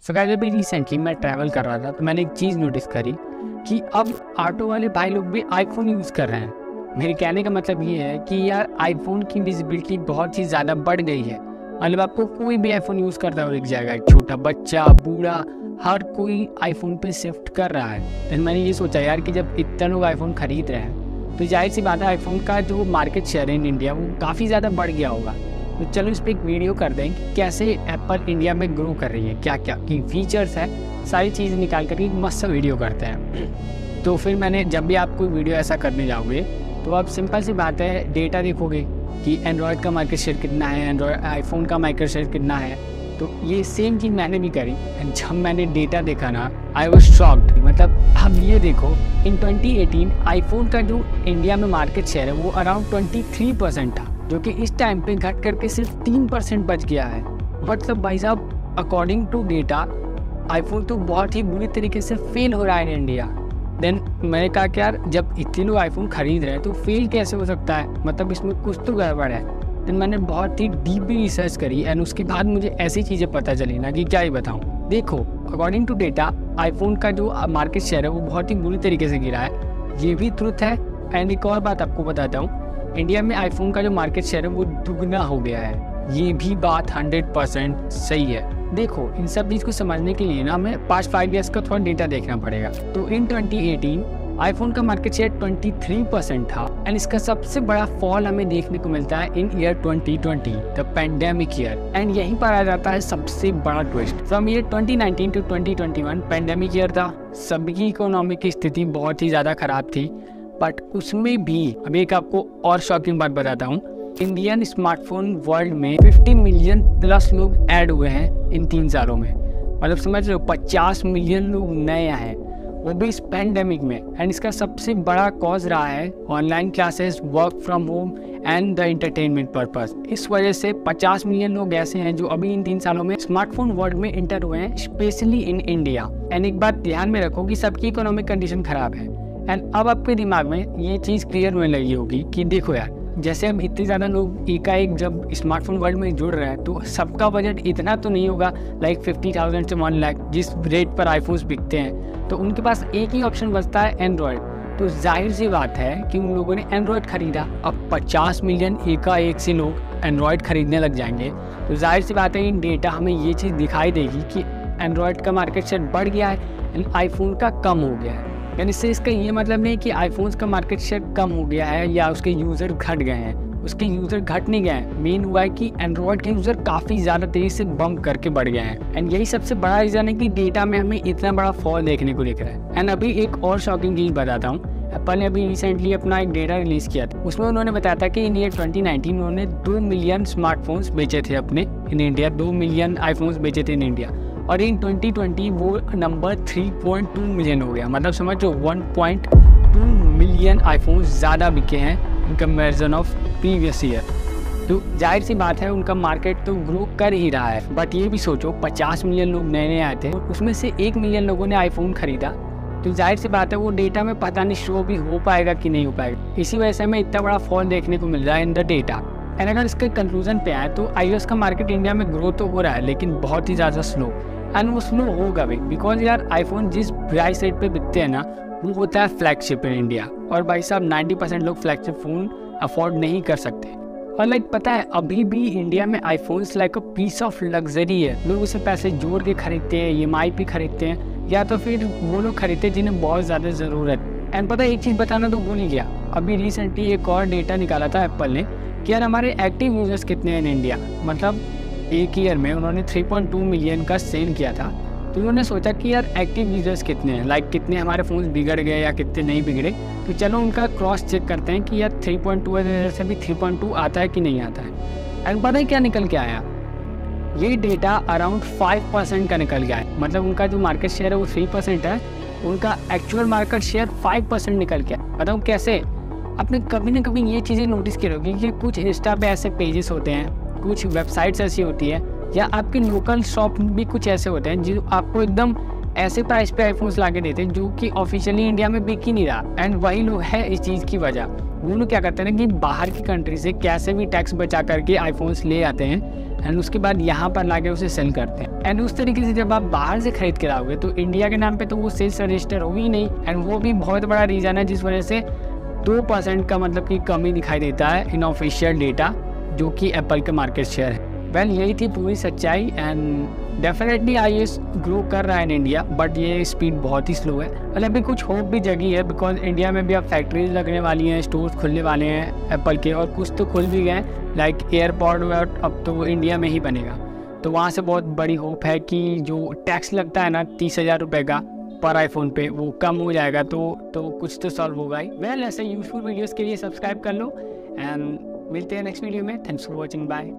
So guys अभी recently मैं travel कर रहा था तो मैंने एक चीज़ नोटिस करी कि अब ऑटो वाले भाई लोग भी आईफोन यूज़ कर रहे हैं। मेरे कहने का मतलब ये है कि यार आईफोन की विजिबिलिटी बहुत ही ज़्यादा बढ़ गई है। मतलब आपको कोई भी आईफोन यूज़ करता हो एक जगह, छोटा बच्चा बूढ़ा हर कोई आईफोन पे शिफ्ट कर रहा है। तो मैंने ये सोचा यार कि जब इतना लोग आईफोन खरीद रहे हैं तो जाहिर सी बात है आईफोन का जो मार्केट शेयर है इन इंडिया वो काफ़ी ज़्यादा बढ़ गया होगा। तो चलो इस पर एक वीडियो कर दें कि कैसे एप्पल इंडिया में ग्रो कर रही है, क्या क्या की फीचर्स है, सारी चीज़ निकाल कर एक मस्त वीडियो करते हैं। तो फिर मैंने जब भी आप कोई वीडियो ऐसा करने जाओगे तो आप सिंपल सी बात है डेटा देखोगे कि एंड्रॉयड का मार्केट शेयर कितना है, एंड्रॉयड आईफोन का मार्केट शेयर कितना है। तो ये सेम चीज़ मैंने भी करी। जब मैंने डेटा देखा ना आई वॉज शॉक्ड। मतलब अब ये देखो इन 2018 आईफोन का जो इंडिया में मार्केट शेयर है वो अराउंड 23% था, जो कि इस टाइम पे घट करके सिर्फ 3% बच गया है। मतलब भाई साहब अकॉर्डिंग टू डेटा आईफोन तो बहुत ही बुरी तरीके से फेल हो रहा है इन इंडिया। देन मैंने कहा कि यार जब इतने लोग आईफोन खरीद रहे हैं तो फेल कैसे हो सकता है, मतलब इसमें कुछ तो गड़बड़ है। देन मैंने बहुत ही डीपली रिसर्च करी एंड उसके बाद मुझे ऐसी चीज़ें पता चली ना कि क्या ही बताऊँ। देखो अकॉर्डिंग टू डेटा आईफोन का जो मार्केट शेयर है वो बहुत ही बुरी तरीके से गिरा है, ये भी ट्रुथ है। एंड एक और बात आपको बताता हूँ, इंडिया में आईफोन का जो मार्केट शेयर है वो दुगना हो गया है, ये भी बात 100% सही है। देखो इन सब चीज़ को समझने के लिए ना हमें पास्ट 5 ईयर्स का थोड़ा डेटा देखना पड़ेगा। तो इन 2018 आईफोन का मार्केट शेयर 23% था एंड इसका सबसे बड़ा फॉल हमें देखने को मिलता है in year 2020 the pandemic year. And यहीं पर आ जाता है सबसे बड़ा twist. From year 2019 to 2021 pandemic year था, सबकी इकोनॉमी की स्थिति बहुत ही ज़्यादा खराब थी। बट उसमें भी अभी एक आपको और शॉकिंग बात बताता हूँ, इंडियन स्मार्टफोन वर्ल्ड में 50 मिलियन प्लस लोग ऐड हुए हैं इन 3 सालों में। मतलब समझ रहे हो 50 मिलियन लोग नए हैं, वो भी इस पैंडेमिक में। एंड इसका सबसे बड़ा कॉज रहा है online classes, work from home and the entertainment purpose. इस वजह से 50 मिलियन लोग ऐसे हैं जो अभी इन 3 सालों में स्मार्टफोन वर्ल्ड में इंटर हुए हैं, स्पेशली इन इंडिया। एंड एक बात ध्यान में रखो कि सबकी इकोनॉमिक कंडीशन खराब है। एंड अब आपके दिमाग में ये चीज़ क्लियर होने लगी होगी कि देखो यार जैसे अब इतने ज़्यादा लोग एकाएक जब स्मार्टफोन वर्ल्ड में जुड़ रहे हैं तो सबका बजट इतना तो नहीं होगा, लाइक 50,000 से 1 लाख जिस रेट पर आईफोन्स बिकते हैं। तो उनके पास एक ही ऑप्शन बचता है एंड्रॉयड। तो जाहिर सी बात है कि उन लोगों ने एंड्रॉयड खरीदा। अब 50 मिलियन एकाएक से लोग एंड्रॉयड खरीदने लग जाएंगे तो जाहिर सी बात है इन डेटा हमें ये चीज़ दिखाई देगी कि एंड्रॉयड का मार्केट शेयर बढ़ गया है एंड आईफोन का कम हो गया है। यानी इससे इसका ये मतलब नहीं कि आईफोन्स का मार्केट शेयर कम हो गया है या उसके यूज़र घट गए हैं, उसके यूज़र घट नहीं गए हैं। मेन हुआ है कि एंड्रॉयड के यूज़र काफ़ी ज़्यादा तेज़ी से बम्प करके बढ़ गए हैं। एंड यही सबसे बड़ा रीज़न है कि डेटा में हमें इतना बड़ा फॉल देखने को दिख रहा है। एंड अभी एक और शॉकिंग चीज़ बताता हूँ, एप्पल ने अभी रिसेंटली अपना एक डेटा रिलीज़ किया था, उसमें उन्होंने बताया था कि इन ईयर 2019 उन्होंने 2 मिलियन स्मार्टफोन्स बेचे थे अपने इन इंडिया, 2 मिलियन आईफोन्स बेचे थे इन इंडिया। और इन 2020 वो नंबर 3.2 मिलियन हो गया। मतलब समझो 1.2 मिलियन आईफोन ज़्यादा बिके हैं in comparison of previous year. तो जाहिर सी बात है उनका मार्केट तो ग्रो कर ही रहा है। बट ये भी सोचो 50 मिलियन लोग नए नए आए थे, उसमें से 1 मिलियन लोगों ने आईफोन खरीदा। तो जाहिर सी बात है वो डेटा में पता नहीं शो भी हो पाएगा कि नहीं हो पाएगा। इसी वजह से हमें इतना बड़ा फॉल देखने को मिल रहा है इन द डेटा। एंड अगर इसके कंक्लूजन पे आए तो iOS का मार्केट इंडिया में ग्रो तो हो रहा है लेकिन बहुत ही ज़्यादा स्लो। एंड वो स्लो होगा भी बिकॉज यार आईफोन जिस प्राइस रेट पे बिकते हैं ना वो होता है फ्लैगशिप इन इंडिया। और भाई साहब 90% लोग फ्लैगशिप फ़ोन अफोर्ड नहीं कर सकते। और लाइक पता है अभी भी इंडिया में iPhones like a piece of luxury है। लोग उसे पैसे जोड़ के खरीदते हैं, EMI पे खरीदते हैं, या तो फिर वो लोग खरीदते हैं जिन्हें बहुत ज़्यादा ज़रूरत है। एंड पता है एक चीज़ बताना तो भूल ही गया, अभी रिसेंटली एक और डेटा निकाला था एप्पल ने कि यार हमारे एक्टिव यूज़र्स कितने हैं इन इंडिया। मतलब एक ईयर में उन्होंने 3.2 मिलियन का सेल किया था। तो उन्होंने सोचा कि यार एक्टिव यूज़र्स कितने हैं, लाइक कितने हमारे फ़ोन्स बिगड़ गए या कितने नहीं बिगड़े। तो चलो उनका क्रॉस चेक करते हैं कि यार 3.2 से भी 3.2 आता है कि नहीं आता है। एंड पता है क्या निकल के आया, ये डेटा अराउंड 5% का निकल गया है। मतलब उनका जो मार्केट शेयर है वो 3% है, उनका एक्चुअल मार्केट शेयर 5% निकल गया। बताऊँ कैसे? आपने कभी ना कभी ये चीज़ें नोटिस की होगी कि कुछ इंस्टा पे ऐसे पेजेस होते हैं, कुछ वेबसाइट्स ऐसी होती है, या आपके लोकल शॉप भी कुछ ऐसे होते हैं जो आपको एकदम ऐसे प्राइस पे आईफोन्स ला के देते हैं जो कि ऑफिशियली इंडिया में बिक ही नहीं रहा। एंड वही लोग है इस चीज़ की वजह, वो लोग क्या करते हैं ना कि बाहर की कंट्री से कैसे भी टैक्स बचा करके आईफोन्स ले आते हैं एंड उसके बाद यहाँ पर ला के उसे सेल करते हैं। एंड उस तरीके से जब आप बाहर से खरीद के लाओगे तो इंडिया के नाम पे तो वो सेल्स रजिस्टर होगी ही नहीं। एंड वो भी बहुत बड़ा रीज़न है जिस वजह से 2% का मतलब कि कमी दिखाई देता है इन ऑफिशियल डेटा जो कि एप्पल का मार्केट शेयर है। वेल यही थी पूरी सच्चाई। एंड डेफिनेटली iOS ग्रो कर रहा है इन इंडिया, बट ये स्पीड बहुत ही स्लो है। मतलब अभी कुछ होप भी जगी है बिकॉज इंडिया में भी अब फैक्ट्रीज लगने वाली हैं, स्टोर्स खुलने वाले हैं एप्पल के, और कुछ तो खुल भी गए लाइक एयरपोर्ट अब तो इंडिया में ही बनेगा। तो वहाँ से बहुत बड़ी होप है कि जो टैक्स लगता है ना 30,000 रुपये का पर आईफोन पे वो कम हो जाएगा, तो कुछ तो सॉल्व होगा ही। वेल ऐसे यूजफुल वीडियोज़ के लिए सब्सक्राइब कर लो एंड मिलते हैं नेक्स्ट वीडियो में। Thanks for watching, bye.